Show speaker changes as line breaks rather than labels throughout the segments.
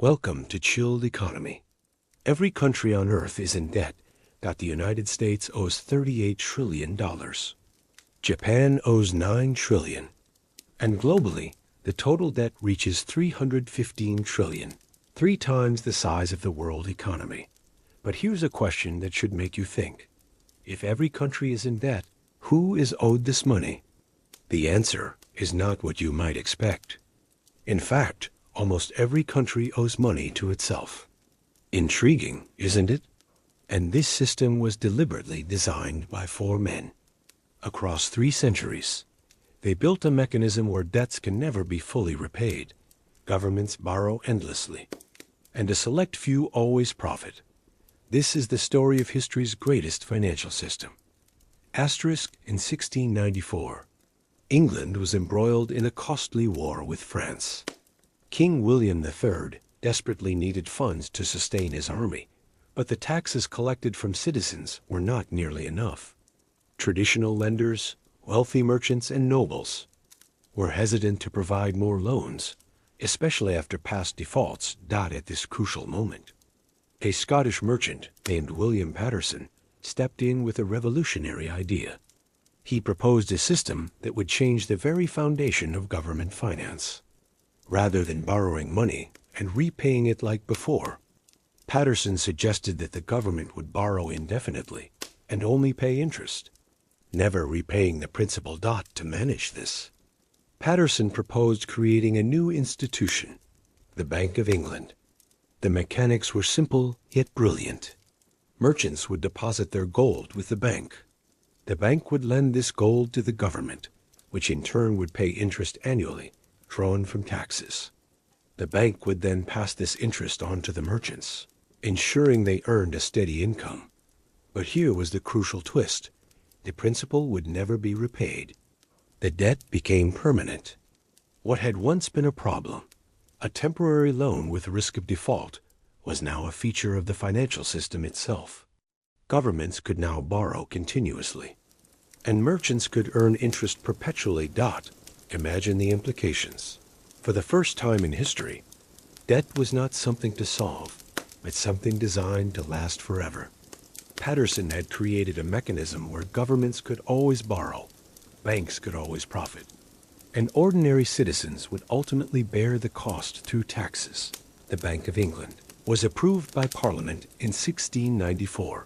Welcome to Chilled Economy. Every country on Earth is in debt. The United States owes $38 trillion. Japan owes $9 trillion. And globally, the total debt reaches $315 trillion, 3 times the size of the world economy. But here's a question that should make you think. If every country is in debt, who is owed this money? The answer is not what you might expect. In fact, almost every country owes money to itself. Intriguing, isn't it? And this system was deliberately designed by 4 men. Across 3 centuries, they built a mechanism where debts can never be fully repaid. Governments borrow endlessly, and a select few always profit. This is the story of history's greatest financial system. Asterisk in 1694. England was embroiled in a costly war with France. King William III desperately needed funds to sustain his army, but the taxes collected from citizens were not nearly enough. Traditional lenders, wealthy merchants, and nobles were hesitant to provide more loans, especially after past defaults at this crucial moment. A Scottish merchant named William Paterson stepped in with a revolutionary idea. He proposed a system that would change the very foundation of government finance. Rather than borrowing money and repaying it like before, Paterson suggested that the government would borrow indefinitely and only pay interest, never repaying the principal to manage this. Paterson proposed creating a new institution, the Bank of England. The mechanics were simple yet brilliant. Merchants would deposit their gold with the bank. The bank would lend this gold to the government, which in turn would pay interest annually, drawn from taxes. The bank would then pass this interest on to the merchants, ensuring they earned a steady income. But here was the crucial twist. The principal would never be repaid. The debt became permanent. What had once been a problem, a temporary loan with risk of default, was now a feature of the financial system itself. Governments could now borrow continuously, and merchants could earn interest perpetually. Imagine the implications. For the first time in history, debt was not something to solve, but something designed to last forever. Paterson had created a mechanism where governments could always borrow, banks could always profit, and ordinary citizens would ultimately bear the cost through taxes. The Bank of England was approved by Parliament in 1694,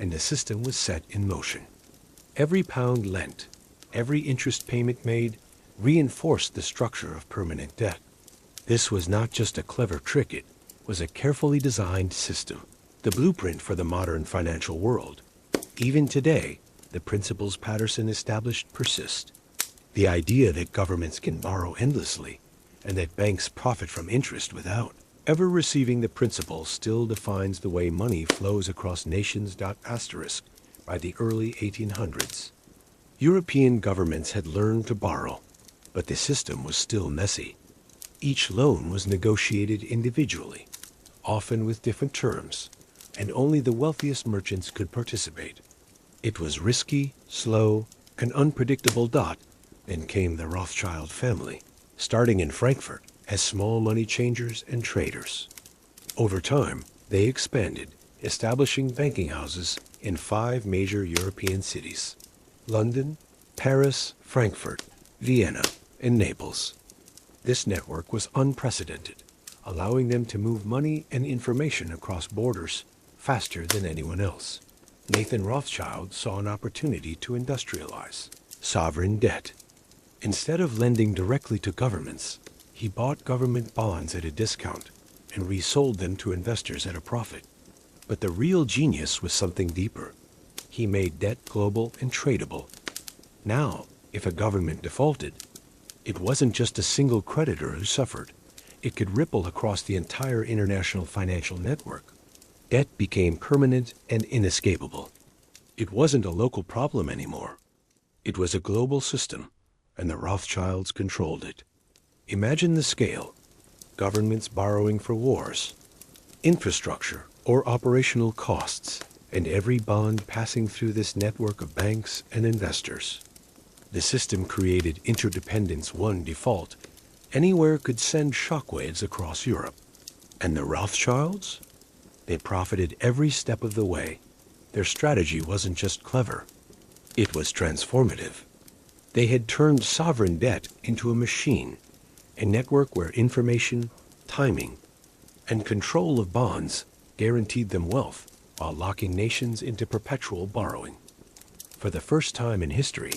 and the system was set in motion. Every pound lent, every interest payment made, reinforced the structure of permanent debt. This was not just a clever trick, it was a carefully designed system, the blueprint for the modern financial world. Even today, the principles Paterson established persist. The idea that governments can borrow endlessly and that banks profit from interest without ever receiving the principal still defines the way money flows across nations. Asterisk by the early 1800s. European governments had learned to borrow, but the system was still messy. Each loan was negotiated individually, often with different terms, and only the wealthiest merchants could participate. It was risky, slow, and unpredictable. Then came the Rothschild family, starting in Frankfurt as small money changers and traders. Over time, they expanded, establishing banking houses in 5 major European cities: London, Paris, Frankfurt, Vienna, and Naples. This network was unprecedented, allowing them to move money and information across borders faster than anyone else. Nathan Rothschild saw an opportunity to industrialize sovereign debt. Instead of lending directly to governments, he bought government bonds at a discount and resold them to investors at a profit. But the real genius was something deeper. He made debt global and tradable. Now, if a government defaulted, it wasn't just a single creditor who suffered. It could ripple across the entire international financial network. Debt became permanent and inescapable. It wasn't a local problem anymore. It was a global system, and the Rothschilds controlled it. Imagine the scale: governments borrowing for wars, infrastructure, or operational costs, and every bond passing through this network of banks and investors. The system created interdependence. One default anywhere could send shockwaves across Europe. And the Rothschilds? They profited every step of the way. Their strategy wasn't just clever, it was transformative. They had turned sovereign debt into a machine, a network where information, timing, and control of bonds guaranteed them wealth while locking nations into perpetual borrowing. For the first time in history,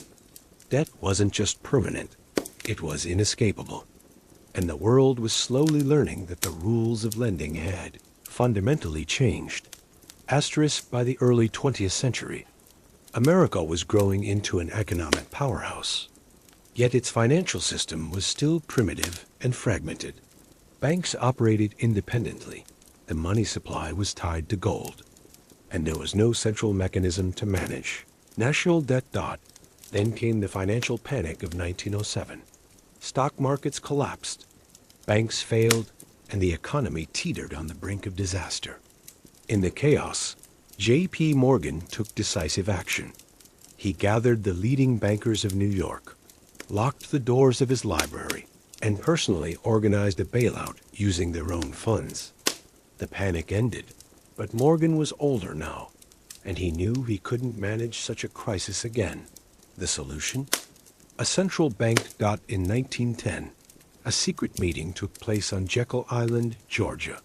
debt wasn't just permanent, it was inescapable. And the world was slowly learning that the rules of lending had fundamentally changed. Asterisk, by the early 20th century, America was growing into an economic powerhouse. Yet its financial system was still primitive and fragmented. Banks operated independently. The money supply was tied to gold, and there was no central mechanism to manage national debt. Then came the financial panic of 1907. Stock markets collapsed, banks failed, and the economy teetered on the brink of disaster. In the chaos, J.P. Morgan took decisive action. He gathered the leading bankers of New York, locked the doors of his library, and personally organized a bailout using their own funds. The panic ended, but Morgan was older now, and he knew he couldn't manage such a crisis again. The solution? A central bank. In 1910, a secret meeting took place on Jekyll Island, Georgia.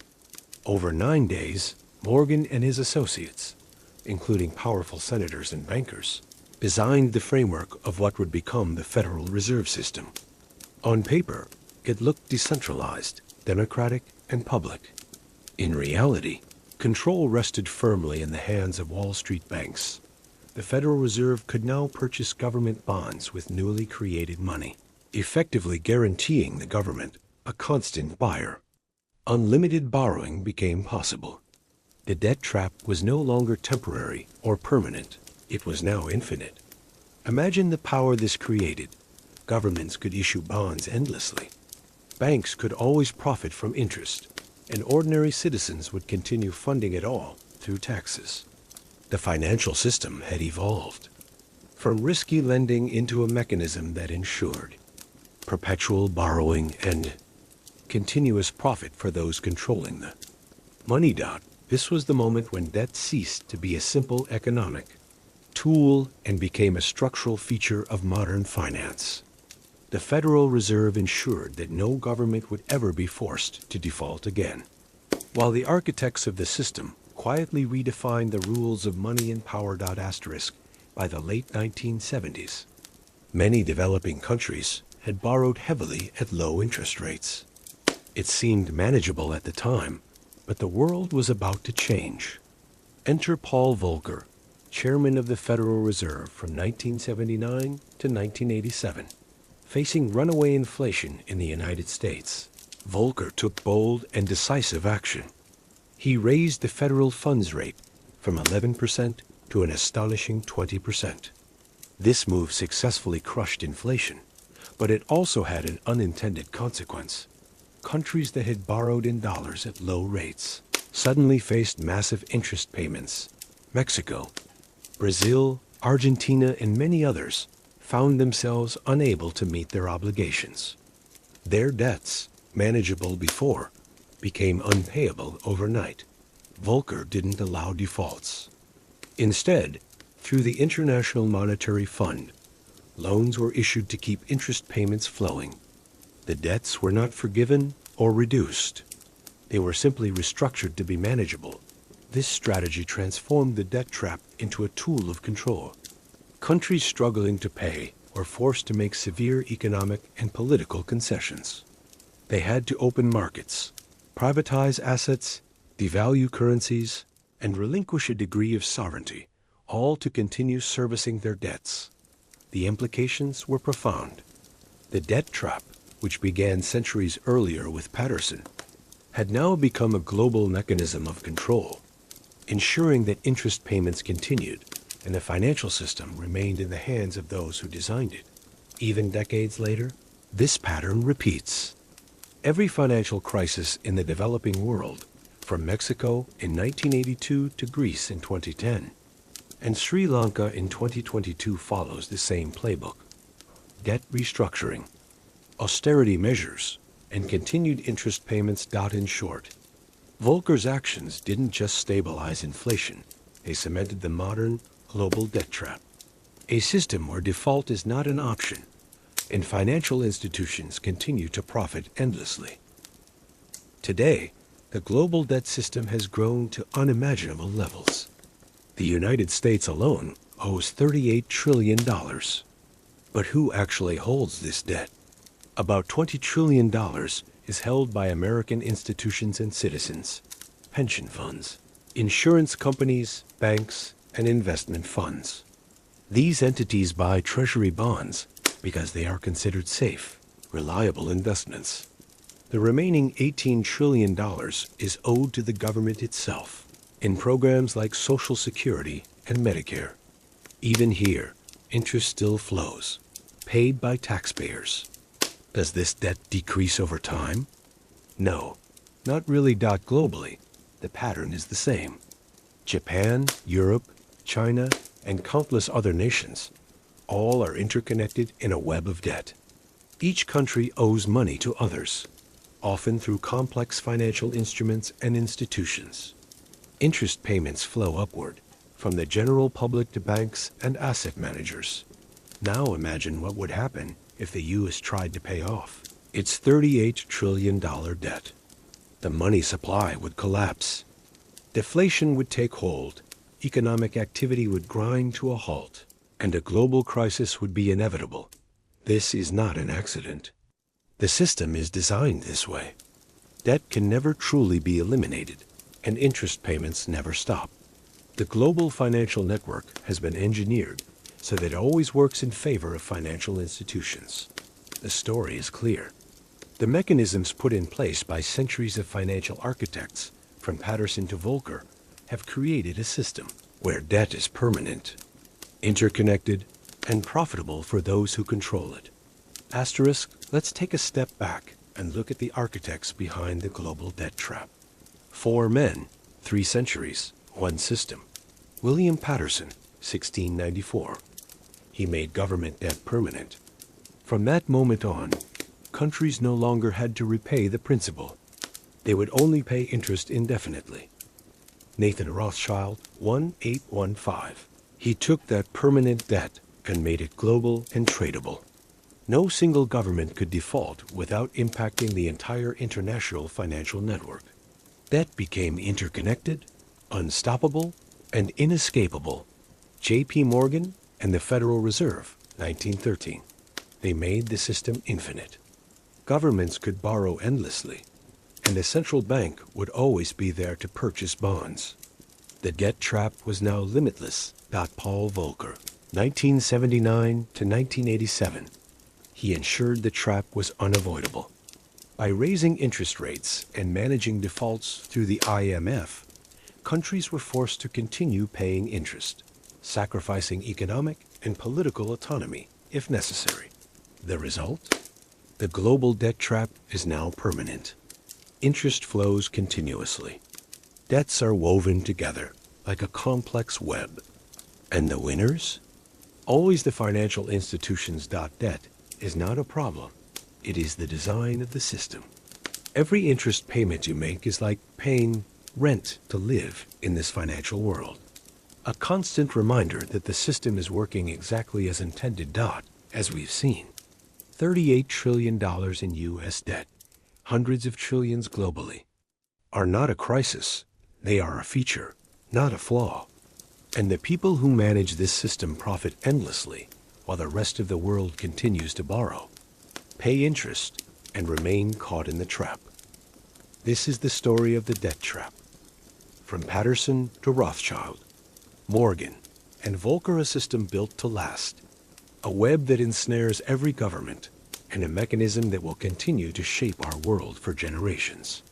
Over 9 days, Morgan and his associates, including powerful senators and bankers, designed the framework of what would become the Federal Reserve System. On paper, it looked decentralized, democratic, and public. In reality, control rested firmly in the hands of Wall Street banks. The Federal Reserve could now purchase government bonds with newly created money, effectively guaranteeing the government a constant buyer. Unlimited borrowing became possible. The debt trap was no longer temporary or permanent. It was now infinite. Imagine the power this created. Governments could issue bonds endlessly. Banks could always profit from interest, and ordinary citizens would continue funding it all through taxes. The financial system had evolved from risky lending into a mechanism that ensured perpetual borrowing and continuous profit for those controlling the money. This was the moment when debt ceased to be a simple economic tool and became a structural feature of modern finance. The Federal Reserve ensured that no government would ever be forced to default again, while the architects of the system quietly redefined the rules of money and power. By the late 1970s, many developing countries had borrowed heavily at low interest rates. It seemed manageable at the time, but the world was about to change. Enter Paul Volcker, chairman of the Federal Reserve from 1979 to 1987. Facing runaway inflation in the United States, Volcker took bold and decisive action. He raised the federal funds rate from 11% to an astonishing 20%. This move successfully crushed inflation, but it also had an unintended consequence. Countries that had borrowed in dollars at low rates suddenly faced massive interest payments. Mexico, Brazil, Argentina, and many others found themselves unable to meet their obligations. Their debts, manageable before, became unpayable overnight. Volcker didn't allow defaults. Instead, through the International Monetary Fund, loans were issued to keep interest payments flowing. The debts were not forgiven or reduced. They were simply restructured to be manageable. This strategy transformed the debt trap into a tool of control. Countries struggling to pay were forced to make severe economic and political concessions. They had to open markets, privatize assets, devalue currencies, and relinquish a degree of sovereignty, all to continue servicing their debts. The implications were profound. The debt trap, which began centuries earlier with Paterson, had now become a global mechanism of control, ensuring that interest payments continued and the financial system remained in the hands of those who designed it. Even decades later, this pattern repeats. Every financial crisis in the developing world, from Mexico in 1982 to Greece in 2010, and Sri Lanka in 2022 follows the same playbook. Debt restructuring, austerity measures, and continued interest payments. In short, Volcker's actions didn't just stabilize inflation, they cemented the modern global debt trap, a system where default is not an option, and financial institutions continue to profit endlessly. Today, the global debt system has grown to unimaginable levels. The United States alone owes $38 trillion. But who actually holds this debt? About $20 trillion is held by American institutions and citizens, pension funds, insurance companies, banks, and investment funds. These entities buy treasury bonds because they are considered safe, reliable investments. The remaining $18 trillion is owed to the government itself in programs like Social Security and Medicare. Even here, interest still flows, paid by taxpayers. Does this debt decrease over time? No, not really. Globally, the pattern is the same. Japan, Europe, China, and countless other nations, all are interconnected in a web of debt. Each country owes money to others, often through complex financial instruments and institutions. Interest payments flow upward, from the general public to banks and asset managers. Now imagine what would happen if the U.S. tried to pay off its $38 trillion debt. The money supply would collapse. Deflation would take hold, economic activity would grind to a halt, and a global crisis would be inevitable. This is not an accident. The system is designed this way. Debt can never truly be eliminated, and interest payments never stop. The global financial network has been engineered so that it always works in favor of financial institutions. The story is clear. The mechanisms put in place by centuries of financial architects, from Paterson to Volcker, have created a system where debt is permanent, interconnected, and profitable for those who control it. Asterisk, let's take a step back and look at the architects behind the global debt trap. 4 men, 3 centuries, 1 system. William Paterson, 1694. He made government debt permanent. From that moment on, countries no longer had to repay the principal. They would only pay interest indefinitely. Nathan Rothschild, 1815. He took that permanent debt and made it global and tradable. No single government could default without impacting the entire international financial network. Debt became interconnected, unstoppable, and inescapable. J.P. Morgan and the Federal Reserve, 1913. They made the system infinite. Governments could borrow endlessly, and the central bank would always be there to purchase bonds. The debt trap was now limitless. Paul Volcker, 1979 to 1987. He ensured the trap was unavoidable. By raising interest rates and managing defaults through the IMF, countries were forced to continue paying interest, sacrificing economic and political autonomy if necessary. The result? The global debt trap is now permanent. Interest flows continuously. Debts are woven together like a complex web. And the winners? Always the financial institutions. Debt is not a problem. It is the design of the system. Every interest payment you make is like paying rent to live in this financial world. A constant reminder that the system is working exactly as intended. As we've seen, $38 trillion in U.S. debt, hundreds of trillions globally, are not a crisis. They are a feature, not a flaw. And the people who manage this system profit endlessly while the rest of the world continues to borrow, pay interest, and remain caught in the trap. This is the story of the debt trap. From Paterson to Rothschild, Morgan, and Volcker, a system built to last, a web that ensnares every government, and a mechanism that will continue to shape our world for generations.